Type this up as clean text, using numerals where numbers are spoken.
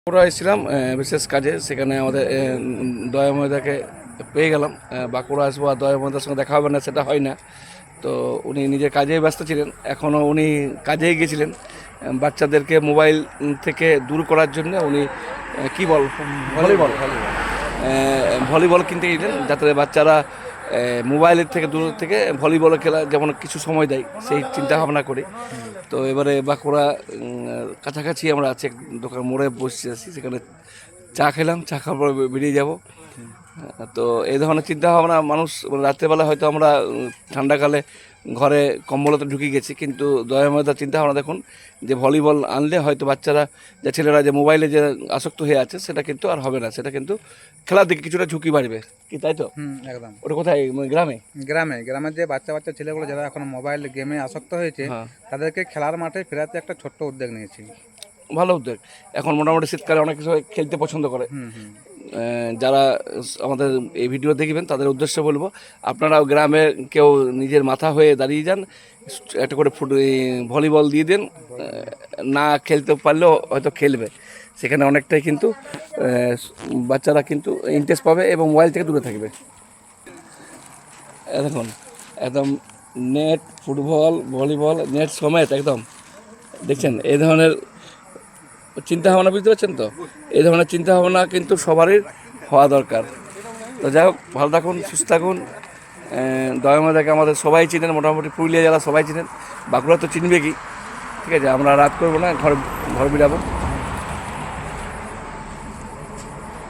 আমরা এসেছিলাম বিশেষ কাজে, সেখানে আমাদের দয়াময়দাকে পেয়ে গেলাম। বাঁকুড়া আসবো আর দয়াময়দার সঙ্গে দেখা হবে না সেটা হয় না। তো উনি নিজের কাজে ব্যস্ত ছিলেন, এখনও উনি কাজেই গেছিলেন। বাচ্চাদেরকে মোবাইল থেকে দূর করার জন্য উনি কি বল ভলিবল ভলিবল কিনতে গেছিলেন, যাতে বাচ্চারা মোবাইলের থেকে দূর থেকে ভলিবল খেলা যেমন কিছু সময় দেয়, সেই চিন্তা ভাবনা করে। তো এবারে বাঁকুড়া কাছাকাছি আমরা আছি, এক দোকান মোড়ে বসে আছি, সেখানে চা খেলাম, চা খাওয়ার পর বেরিয়ে যাব। তো এই ধরনের চিন্তা ভাবনা মানুষ রাত্রেবেলা হয়তো আমরা ঠান্ডাকালে ঘরে কম্বলতে ঢুকে গেছি, কিন্তু দয়াময়দার চিন্তা ভাবনা দেখুন যে ভলিবল আনলে হয়তো বাচ্চারা, যে ছেলেরা যে মোবাইলে যে আসক্ত হয়ে আছে সেটা কিন্তু আর হবে না, সেটা কিন্তু খেলার দিকে কিছুটা ঝুঁকি বাড়বে, কি তাই তো? একদম। ওটা কোথায়, গ্রামে? গ্রামের যে বাচ্চা বাচ্চা ছেলেগুলো যারা এখন মোবাইল গেমে আসক্ত হয়েছে, হ্যাঁ, তাদেরকে খেলার মাঠে ফেরাতে একটা ছোট্ট উদ্যোগ নিয়েছি। ভালো উদ্যোগ। এখন মোটামুটি শীতকালে অনেক কিছু খেলতে পছন্দ করে। হুম হুম যারা আমাদের এই ভিডিও দেখবেন তাদের উদ্দেশ্যে বলবো, আপনারাও গ্রামে কেউ নিজের মাথা হয়ে দাঁড়িয়ে যান, একটা করে ভলিবল দিয়ে দেন। না খেলতে পারলেও হয়তো খেলবে, সেখানে অনেকটাই কিন্তু বাচ্চারা কিন্তু ইন্টারেস্ট পাবে এবং মোবাইল থেকে দূরে থাকবে। দেখুন একদম নেট, ফুটবল, ভলিবল, নেট সমেত একদম দেখছেন। এই ধরনের চিন্তা ভাবনা, বুঝতে পারছেন তো? এই ধরনের চিন্তা ভাবনা কিন্তু সবারই হওয়া দরকার। তো যাই হোক, ভালো থাকুন, সুস্থ থাকুন। দয়াময়দাকে আমাদের সবাই চিনেন, মোটামুটি পুরুলিয়া জেলা সবাই চিনেন, বাঁকুড়া তো চিনবে কি। ঠিক আছে, আমরা রাত করবো না, ঘর ঘর বেরাবো।